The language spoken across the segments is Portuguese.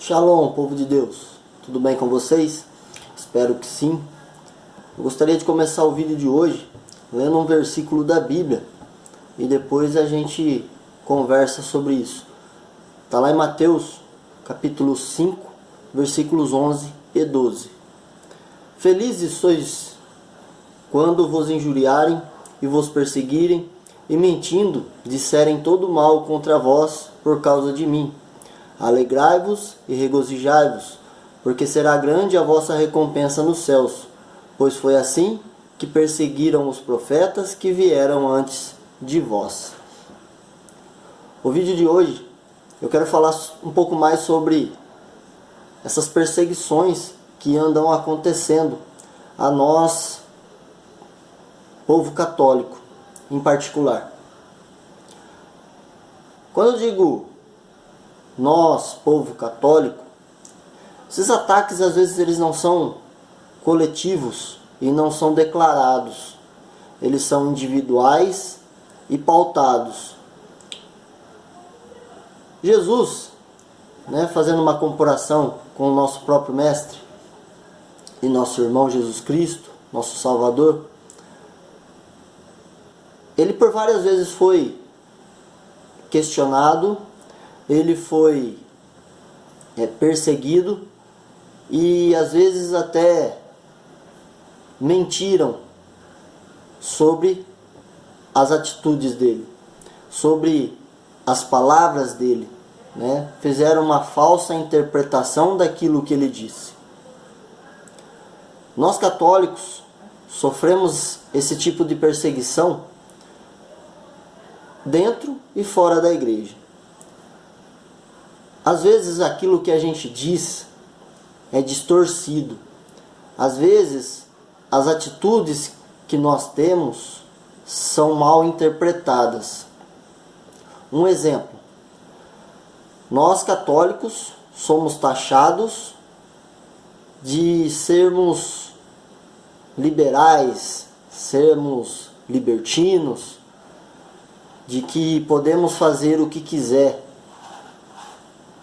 Shalom, povo de Deus, tudo bem com vocês? Espero que sim. Eu gostaria de começar o vídeo de hoje lendo um versículo da Bíblia e depois a gente conversa sobre isso. Está lá em Mateus, capítulo 5, versículos 11 e 12. Felizes sois quando vos injuriarem e vos perseguirem e mentindo disserem todo mal contra vós por causa de mim. Alegrai-vos e regozijai-vos, porque será grande a vossa recompensa nos céus, pois foi assim que perseguiram os profetas que vieram antes de vós. O vídeo de hoje eu quero falar um pouco mais sobre essas perseguições que andam acontecendo a nós, povo católico, em particular. Quando eu digo nós, povo católico, esses ataques às vezes eles não são coletivos e não são declarados. Eles são individuais e pautados. Jesus, fazendo uma comparação com o nosso próprio Mestre e nosso irmão Jesus Cristo, nosso Salvador, ele por várias vezes foi questionado, ele foi perseguido e às vezes até mentiram sobre as atitudes dele, sobre as palavras dele, fizeram uma falsa interpretação daquilo que ele disse. Nós católicos sofremos esse tipo de perseguição dentro e fora da igreja. Às vezes aquilo que a gente diz é distorcido. Às vezes as atitudes que nós temos são mal interpretadas. Um exemplo: nós católicos somos taxados de sermos liberais, sermos libertinos, de que podemos fazer o que quiser,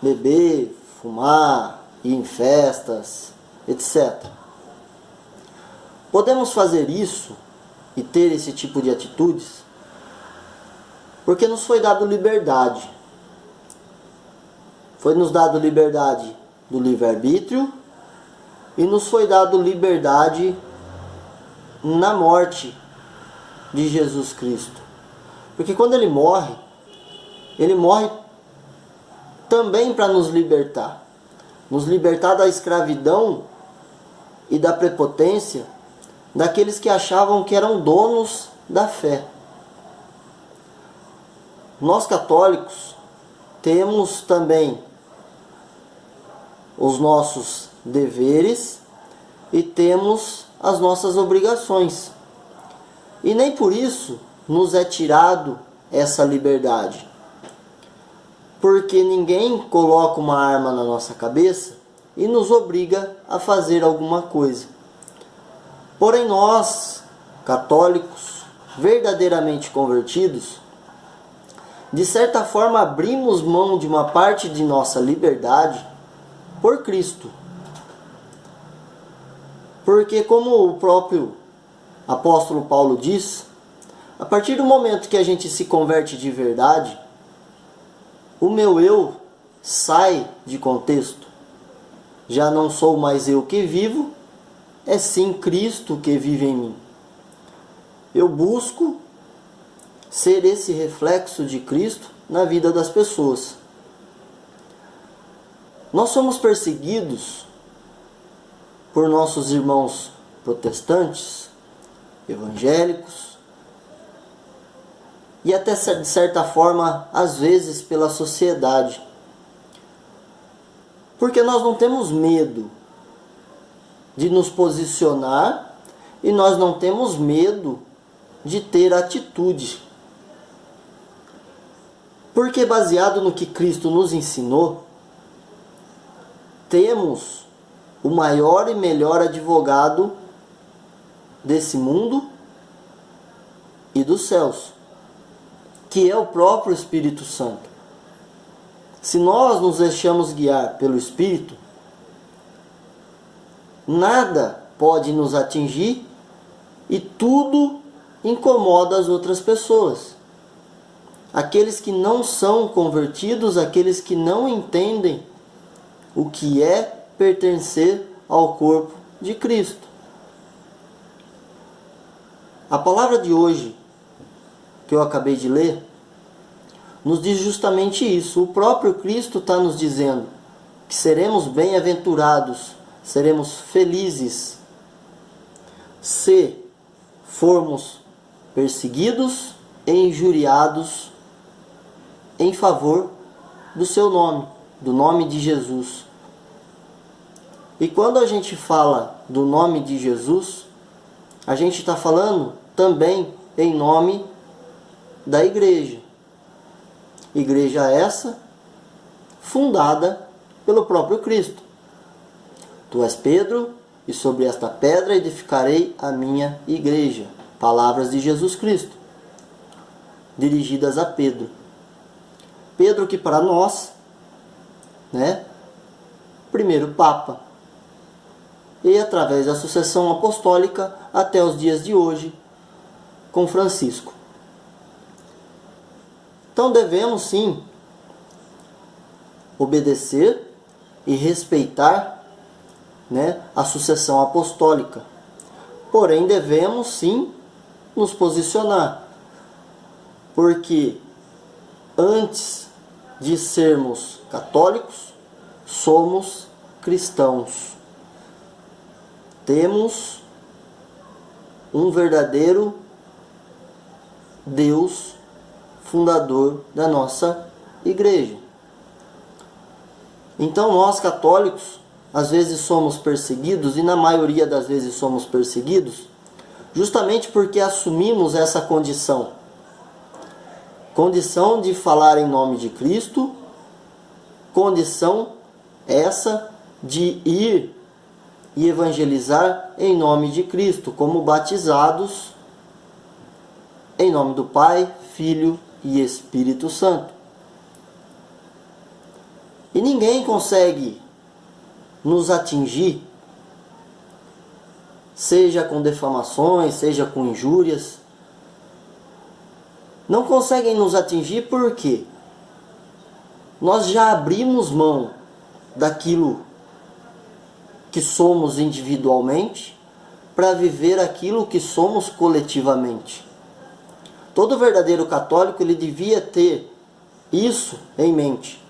beber, fumar, ir em festas, etc. Podemos fazer isso e ter esse tipo de atitudes porque nos foi dado liberdade. Foi nos dado liberdade do livre-arbítrio e nos foi dado liberdade na morte de Jesus Cristo. Porque quando ele morre também para nos libertar da escravidão e da prepotência daqueles que achavam que eram donos da fé. Nós católicos temos também os nossos deveres e temos as nossas obrigações. E nem por isso nos é tirado essa liberdade. Porque ninguém coloca uma arma na nossa cabeça e nos obriga a fazer alguma coisa. Porém nós, católicos, verdadeiramente convertidos, de certa forma abrimos mão de uma parte de nossa liberdade por Cristo. Porque como o próprio apóstolo Paulo diz, a partir do momento que a gente se converte de verdade, o meu eu sai de contexto. Já não sou mais eu que vivo, é sim Cristo que vive em mim. Eu busco ser esse reflexo de Cristo na vida das pessoas. Nós somos perseguidos por nossos irmãos protestantes, evangélicos, e até de certa forma, às vezes, pela sociedade. Porque nós não temos medo de nos posicionar e nós não temos medo de ter atitude. Porque baseado no que Cristo nos ensinou, temos o maior e melhor advogado desse mundo e dos céus, que é o próprio Espírito Santo. Se nós nos deixamos guiar pelo Espírito, nada pode nos atingir e tudo incomoda as outras pessoas. Aqueles que não são convertidos, aqueles que não entendem o que é pertencer ao corpo de Cristo. A palavra de hoje, que eu acabei de ler, nos diz justamente isso. O próprio Cristo está nos dizendo que seremos bem-aventurados, seremos felizes se formos perseguidos e injuriados em favor do seu nome, do nome de Jesus. E quando a gente fala do nome de Jesus, a gente está falando também em nome da igreja. Igreja essa fundada pelo próprio Cristo. Tu és Pedro, e sobre esta pedra edificarei a minha igreja. Palavras de Jesus Cristo, dirigidas a Pedro. Pedro que para nós, primeiro Papa, e através da sucessão apostólica até os dias de hoje, com Francisco. Então devemos sim obedecer e respeitar a sucessão apostólica. Porém devemos sim nos posicionar, porque antes de sermos católicos, somos cristãos. Temos um verdadeiro Deus fundador da nossa igreja. Então nós católicos, às vezes somos perseguidos, e na maioria das vezes somos perseguidos, justamente porque assumimos essa condição. Condição de falar em nome de Cristo, condição essa de ir e evangelizar em nome de Cristo, como batizados em nome do Pai, Filho e Espírito Santo. E ninguém consegue nos atingir, seja com defamações, seja com injúrias. Não conseguem nos atingir porque nós já abrimos mão daquilo que somos individualmente para viver aquilo que somos coletivamente. Todo verdadeiro católico ele devia ter isso em mente.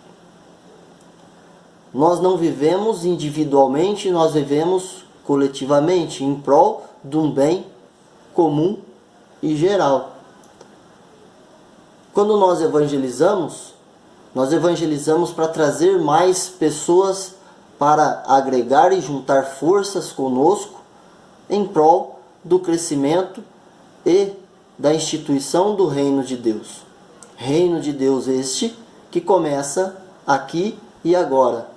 Nós não vivemos individualmente, nós vivemos coletivamente, em prol de um bem comum e geral. Quando nós evangelizamos para trazer mais pessoas para agregar e juntar forças conosco em prol do crescimento e da instituição do reino de Deus. Reino de Deus este que começa aqui e agora.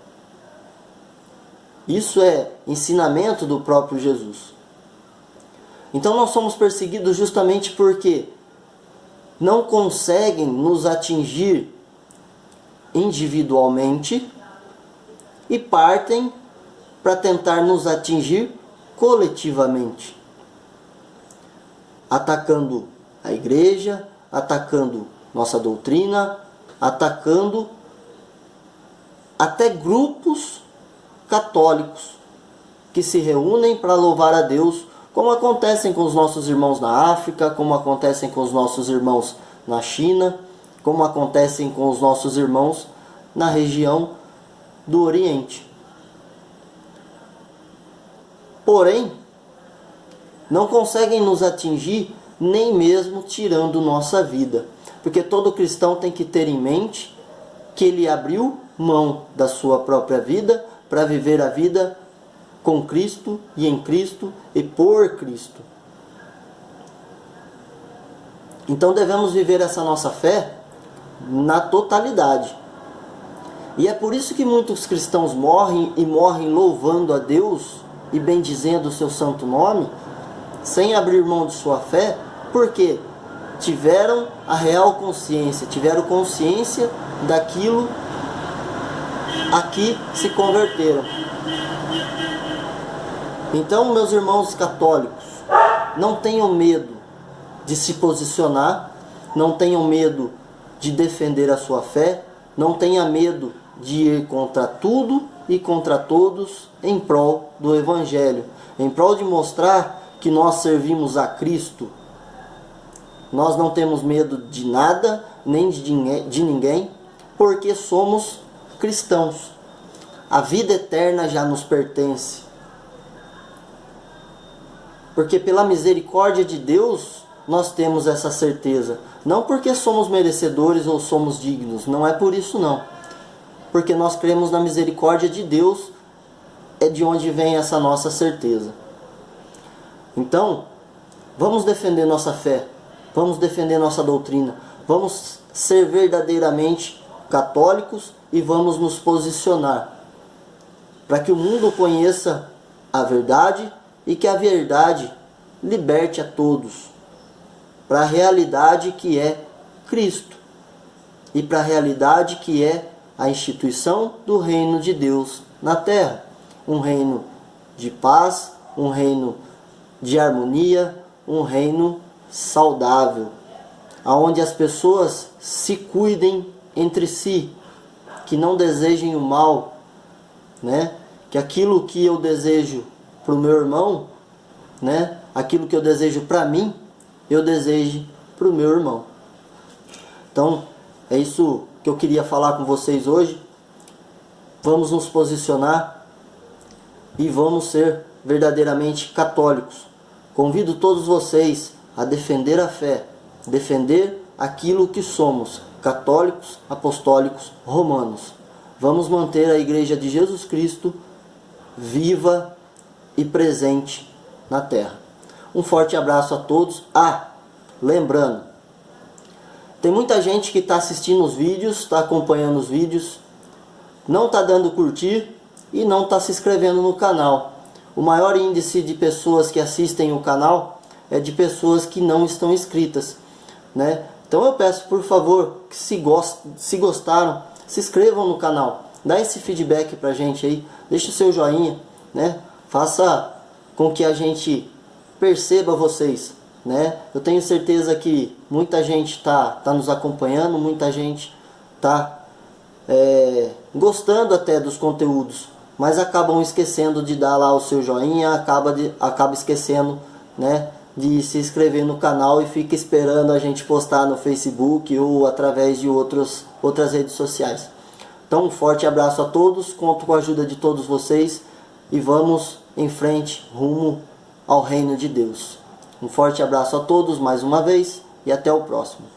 Isso é ensinamento do próprio Jesus. Então nós somos perseguidos justamente porque não conseguem nos atingir individualmente e partem para tentar nos atingir coletivamente, atacando a igreja, atacando nossa doutrina, atacando até grupos católicos que se reúnem para louvar a Deus, como acontecem com os nossos irmãos na África, como acontecem com os nossos irmãos na China, como acontecem com os nossos irmãos na região do Oriente. Porém, não conseguem nos atingir nem mesmo tirando nossa vida, porque todo cristão tem que ter em mente que ele abriu mão da sua própria vida para viver a vida com Cristo e em Cristo e por Cristo. Então devemos viver essa nossa fé na totalidade. E é por isso que muitos cristãos morrem e morrem louvando a Deus e bendizendo o seu santo nome, sem abrir mão de sua fé, porque tiveram a real consciência, tiveram consciência daquilo aqui se converteram. Então, meus irmãos católicos, não tenham medo de se posicionar, não tenham medo de defender a sua fé, não tenha medo de ir contra tudo e contra todos em prol do Evangelho, em prol de mostrar que nós servimos a Cristo. Nós não temos medo de nada, nem de ninguém, porque somos cristãos. A vida eterna já nos pertence. Porque pela misericórdia de Deus, nós temos essa certeza. Não porque somos merecedores ou somos dignos, não é por isso não. Porque nós cremos na misericórdia de Deus, é de onde vem essa nossa certeza. Então, vamos defender nossa fé, vamos defender nossa doutrina, vamos ser verdadeiramente católicos e vamos nos posicionar para que o mundo conheça a verdade e que a verdade liberte a todos para a realidade que é Cristo e para a realidade que é a instituição do reino de Deus na terra. Um reino de paz, um reino de harmonia, um reino saudável, onde as pessoas se cuidem entre si, que não desejem o mal, né? Que aquilo que eu desejo para o meu irmão, né? Aquilo que eu desejo para mim, eu desejo para o meu irmão. Então, é isso que eu queria falar com vocês hoje. Vamos nos posicionar e vamos ser verdadeiramente católicos. Convido todos vocês a defender a fé, defender aquilo que somos, católicos, apostólicos, romanos. Vamos manter a Igreja de Jesus Cristo viva e presente na terra. Um forte abraço a todos. Lembrando, tem muita gente que está assistindo os vídeos, está acompanhando os vídeos, não está dando curtir e não está se inscrevendo no canal. O maior índice de pessoas que assistem o canal é de pessoas que não estão inscritas, né? Então eu peço, por favor, que se gostaram, se inscrevam no canal, dá esse feedback pra gente aí, deixa o seu joinha, né? Faça com que a gente perceba vocês, né? Eu tenho certeza que muita gente tá nos acompanhando, muita gente tá gostando até dos conteúdos, mas acabam esquecendo de dar lá o seu joinha, acaba esquecendo, né, de se inscrever no canal e fica esperando a gente postar no Facebook ou através de outras redes sociais. Então, um forte abraço a todos, conto com a ajuda de todos vocês e vamos em frente rumo ao reino de Deus. Um forte abraço a todos mais uma vez e até o próximo.